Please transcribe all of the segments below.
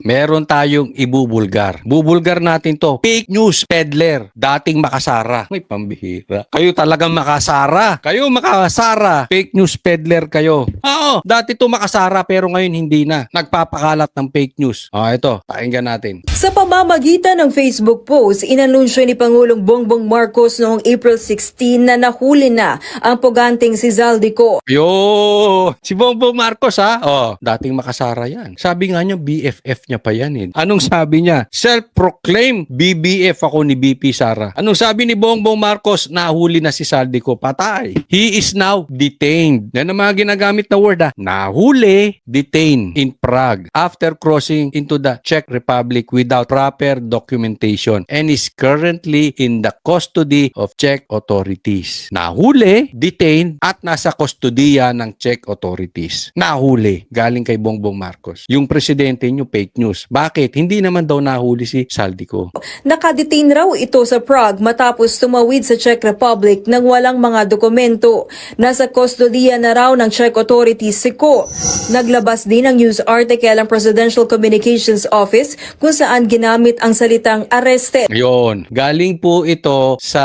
meron tayong ibubulgar. Bubulgar natin to. Fake news peddler. Dating makasara. May pambihira. Kayo talagang makasara. Kayo makasara. Fake news peddler kayo. Oo, dati to makasara pero ngayon hindi na. Nagpapakalat ng fake news. Ito, pakinggan natin. Sa pamamagitan ng Facebook post, inanunsyo ni Pangulong Bongbong Marcos noong April 16 na nahuli na ang puganting si Zaldico. Yo! Si Bongbong Marcos ha? Dating makasara yan. Sabi nga niya, BFF niya pa yan eh. Anong sabi niya? Self-proclaimed BBF ako ni BP Sara. Anong sabi ni Bongbong Marcos? Nahuli na si Zaldico. Patay. He is now detained. Yan ang mga ginagamit na word ha. Nahuli, detained in Prague after crossing into the Czech Republic without proper documentation and is currently in the custody of Czech authorities. Nahuli, detained at nasa kustodiya ng Czech authorities. Nahuli, galing kay Bongbong Marcos. Yung presidente nyo, fake news. Bakit? Hindi naman daw nahuli si Zaldico. Nakadetain raw ito sa Prague matapos tumawid sa Czech Republic nang walang mga dokumento. Nasa kustodiya na raw ng Czech authorities si Ko. Naglabas din ng news article ang Presidential Communications Office kung saan ginamit ang salitang arrested. Yun. Galing po ito sa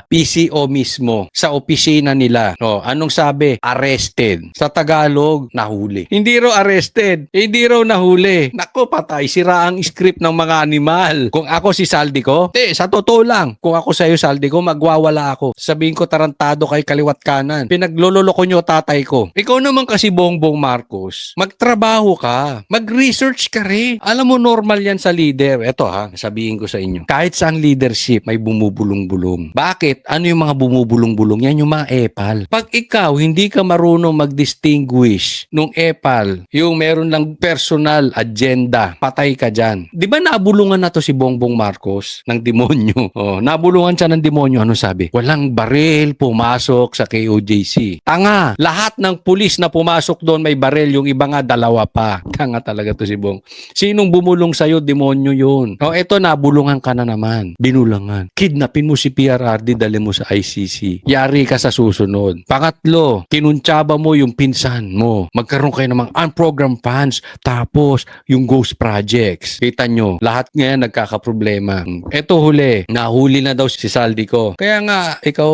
PCO mismo, sa opisina nila. Anong sabi? Arrested. Sa Tagalog, nahuli. Hindi raw arrested. Hindi raw nahuli. Nako, patay. Sira ang script ng mga animal. Kung ako si Zaldico, sa totoo lang, kung ako sa'yo Zaldico, magwawala ako. Sabihin ko tarantado kay kaliwat kanan. Pinaglololoko nyo tatay ko. Ikaw naman kasi Bongbong Marcos, magtrabaho ka. Mag-research ka rin. Alam mo, normal yan sa leader. Eto sabihin ko sa inyo. Kahit saan leadership, may bumubulong-bulong. Bakit? Ano yung mga bumubulong-bulong? Yan yung mga epal. Pag ikaw, hindi ka marunong mag-distinguish nung epal, yung meron lang personal agenda, patay ka dyan. Di ba nabulungan na to si Bongbong Marcos ng demonyo? Nabulungan siya ng demonyo. Ano sabi? Walang baril pumasok sa KOJC. Tanga! Lahat ng pulis na pumasok doon may baril, yung iba nga dalawa pa. Tanga talaga to si Bong. Sinong bumulong sa'yo? Demonyo yun. Eto, nabulungan ka na naman. Binulangan. Kidnapin mo si PRRD, dali mo sa ICC. Yari ka sa susunod. Pangatlo, kinuntsaba mo yung pinsan mo. Magkaroon kayo ng mga unprogrammed funds. Tapos, yung ghost projects. Kita nyo, lahat ngayon nagkakaproblema. Eto huli, nahuli na daw si Zaldico. Kaya nga, ikaw,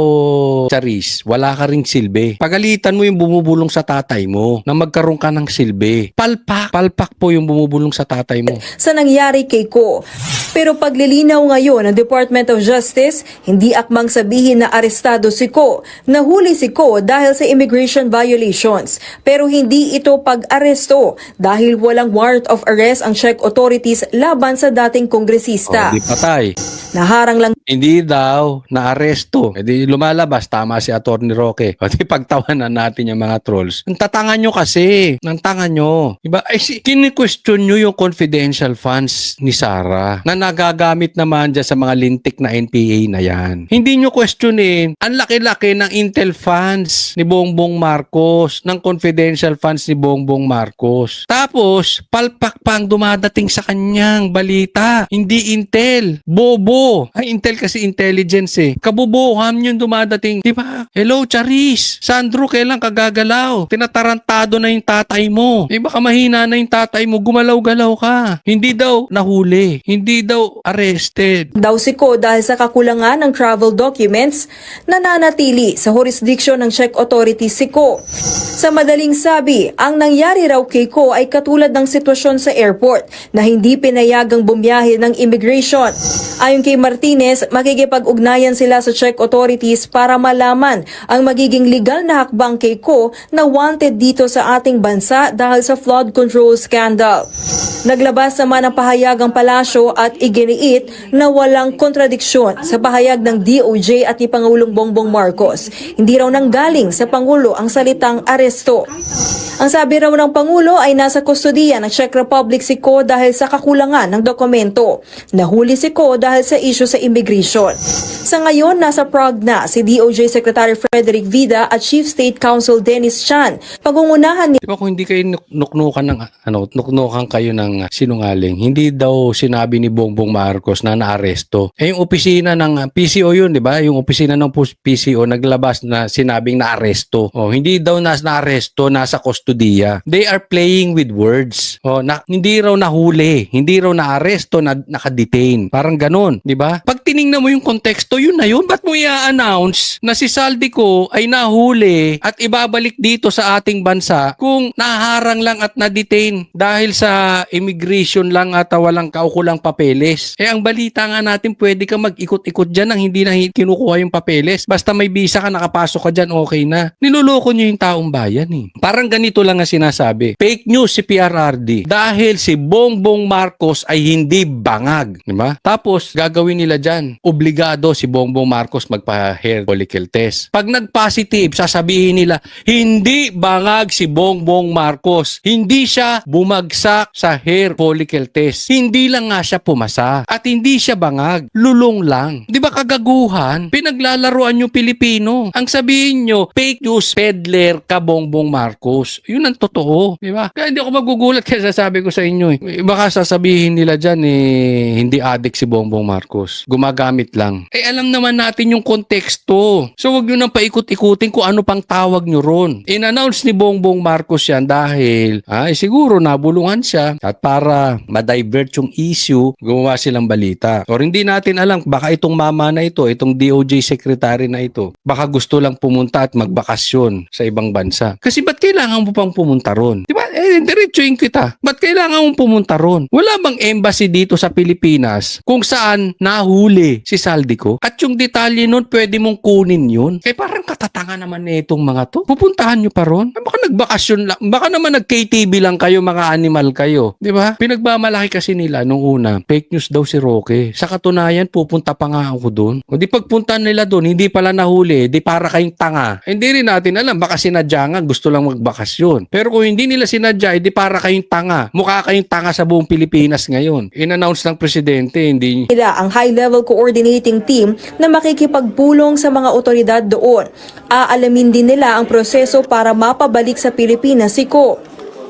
Charis, wala ka ring silbi. Pagalitan mo yung bumubulong sa tatay mo na magkaroon ka ng silbi. Palpak. Palpak po yung bumubulong sa tatay mo. Sa nangyari kay Ko. Pero paglilinaw ngayon ng Department of Justice, hindi akmang sabihin na arestado si Ko. Nahuli si Ko dahil sa immigration violations. Pero hindi ito pag-aresto dahil walang warrant of arrest ang Czech authorities laban sa dating kongresista. Di patay. Naharang lang Hindi daw na-aresto. Di lumalabas, tama si Atty. Roque. Di pagtawanan natin yung mga trolls. Ang tatangan nyo kasi. Ang tanga nyo. Diba? Kini-question nyo yung confidential funds ni Sara na nagagamit naman dyan sa mga lintik na NPA na yan. Hindi nyo questionin. Ang laki-laki ng Intel funds ni Bongbong Marcos, ng confidential funds ni Bongbong Marcos. Tapos, palpak pa ang dumadating sa kanyang balita. Hindi Intel. Bobo. Ay, Intel kasi intelligence eh. Kabubuham yung dumadating. Diba? Hello, Charis. Sandro, kailan kagagalaw? Tinatarantado na yung tatay mo. Baka mahina na yung tatay mo. Gumalaw-galaw ka. Hindi daw nahuli. Hindi daw arrested. daw si Ko dahil sa kakulangan ng travel documents na nanatili sa jurisdiction ng Czech authorities si Ko. Sa madaling sabi, ang nangyari raw kay Ko ay katulad ng sitwasyon sa airport na hindi pinayagang bumiyahe ng immigration. Ayon kay Martinez, makikipag-ugnayan sila sa Czech authorities para malaman ang magiging legal na hakbang kay Ko na wanted dito sa ating bansa dahil sa flood control scandal. Naglabas naman ang pahayag ang palasyo at iginiit na walang kontradiksyon sa pahayag ng DOJ at ni Pangulong Bongbong Marcos. Hindi raw nanggaling sa Pangulo ang salitang aresto. Ang sabi raw ng Pangulo ay nasa kustodiya ng Czech Republic si Ko dahil sa kakulangan ng dokumento. Nahuli si Ko dahil sa issue sa immigration. Sa ngayon, nasa Prague na si DOJ Secretary Frederick Vida at Chief State Counsel Dennis Chan. Pagungunahan ni Diba kung hindi kayo nuknukan kayo ng ang sinungaling. Hindi daw sinabi ni Bongbong Marcos na naaresto. Yung opisina ng PCO yun, di ba? Yung opisina ng PCO naglabas na sinabing naaresto. Hindi daw naaresto, nasa kustodiya. They are playing with words. Hindi raw nahuli, hindi raw naaresto, nakadetain. Parang ganun, di ba? Pag tiningnan mo yung konteksto, yun na yun. Ba't mo i-announce na si Saldico ay nahuli at ibabalik dito sa ating bansa kung naharang lang at na-detain dahil sa immigration lang at walang kaukulang papeles? Ang balita nga natin, pwede ka mag-ikot-ikot dyan nang hindi na kinukuha yung papeles. Basta may visa ka, nakapasok ka dyan, okay na. Niloloko nyo yung taong bayan eh. Parang ganito lang ang sinasabi. Fake news si PRRD dahil si Bongbong Marcos ay hindi bangag. Diba? Tapos, gagawin nila dyan, obligado si Bongbong Marcos magpa-hair follicle test. Pag nag-positive, sasabihin nila, hindi bangag si Bongbong Marcos. Hindi siya bumagsak sa hair follicle test. Hindi lang nga siya pumasa. At hindi siya bangag. Lulong lang. Di ba kagaguhan? Pinaglalaruan yung Pilipino. Ang sabihin nyo, fake news peddler ka Bongbong Marcos. Yun ang totoo. Di ba? Kaya hindi ako magugulat kaya sasabi ko sa inyo eh. Baka sasabihin nila dyan hindi addict si Bongbong Marcos. Gumagamit lang. Alam naman natin yung konteksto. So wag nyo nang paikot-ikutin kung ano pang tawag nyo ron. In-announce ni Bongbong Marcos yan dahil siguro nabulungan siya at para ma-divert yung issue, gumawa silang balita. Or hindi natin alam, baka itong mama na ito, itong DOJ secretary na ito, baka gusto lang pumunta at magbakasyon sa ibang bansa. Kasi ba't kailangan mo pang pumunta ron? Diba? Diretsuin kita. Ba't kailangan mong pumunta ron? Wala bang embassy dito sa Pilipinas kung saan nahuli si Saldico? At yung detalye nun, pwede mong kunin yun. Kaya parang katatanga naman na itong mga to. Pupuntahan nyo pa ron? Baka nagbakasyon lang. Baka naman nag-KTV lang kayo, mga animal kayo. Di ba? Pinagmamalaki kasi nila nung una, fake news daw si Roque. Sa katunayan, pupunta pa nga ako doon. O di pagpunta nila doon, hindi pala nahuli, di para kayong tanga. Hindi rin natin alam, baka sinadya nga, gusto lang magbakasyon. Pero kung hindi nila sinadya, di para kayong tanga. Mukha kayong tanga sa buong Pilipinas ngayon. In-announce ng presidente, hindi nila ang high-level coordinating team na makikipagpulong sa mga otoridad doon. Aalamin din nila ang proseso para mapabalik sa Pilipinas si Ko.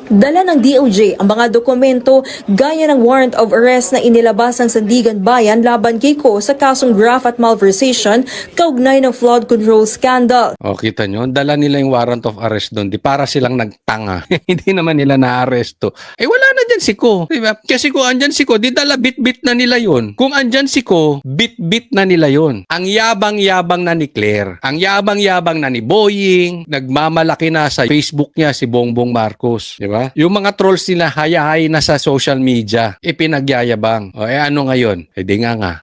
Dala ng DOJ ang mga dokumento gaya ng warrant of arrest na inilabas ng Sandigan Bayan laban kay Ko sa kasong graft at malversation kaugnay ng flood control scandal. kita nyo, dala nila yung warrant of arrest doon. Di para silang nagtanga. Hindi naman nila na-arresto. Wala na dyan si Ko. Diba? Kasi kung andyan si Ko, di dala bit-bit na nila yon. Kung andyan si Ko, bit-bit na nila yon. Ang yabang-yabang na ni Claire. Ang yabang-yabang na ni Boying. Nagmamalaki na sa Facebook niya si Bongbong Marcos. Diba? Yung mga trolls nila hayahay na sa social media, ipinagyayabang. Ano ngayon? Di nga.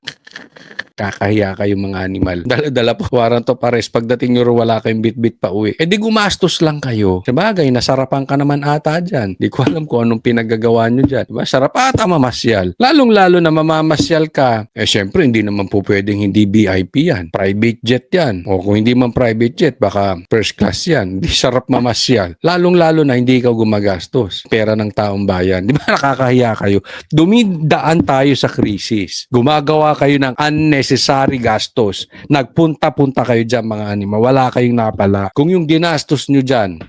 Kakahiya kayong mga animal. Dala po warrant of arrest. Pagdating nyo wala kayong bit-bit pa uwi. Di gumastos lang kayo. Sabagay, nasarapan ka naman ata dyan. Di ko alam kung anong pinagagawa nyo dyan. Diba? Sarap ata mamasyal. Lalong-lalo na mamamasyal ka. Syempre, hindi naman po pwedeng hindi VIP yan. Private jet yan. O kung hindi man private jet, baka first class yan. Di sarap mamasyal. Lalong-lalo na hindi ikaw gumagastos. Pera ng taong bayan. Di ba nakakahiya kayo? Dumidaan tayo sa krisis. Gumagawa kayo ng unnecessary gastos. Nagpunta-punta kayo dyan mga anima. Wala kayong napala. Kung yung ginastos nyo dyan,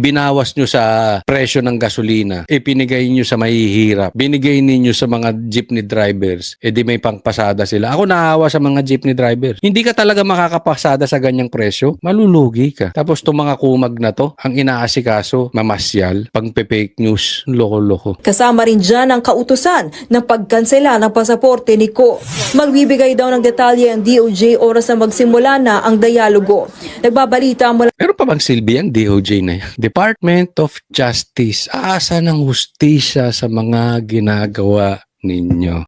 binawas nyo sa presyo ng gasolina, pinigay nyo sa mahihirap, binigay ninyo sa mga jeepney drivers, di may pangpasada sila. Ako naawa sa mga jeepney drivers. Hindi ka talaga makakapasada sa ganyang presyo, malulugi ka. Tapos itong mga kumag na to, ang inaasikaso, mamasyal, pang-fake news, loko-loko. Kasama rin dyan ang kautusan ng pagkansela ng pasaporte ni Ko. Magbibigay daw ng detalye ang DOJ oras na magsimula na ang dialogo. Nagbabalita mula Meron pa bang silbi ang DOJ na yan? Department of Justice. Aasa ng hustisya sa mga ginagawa ninyo?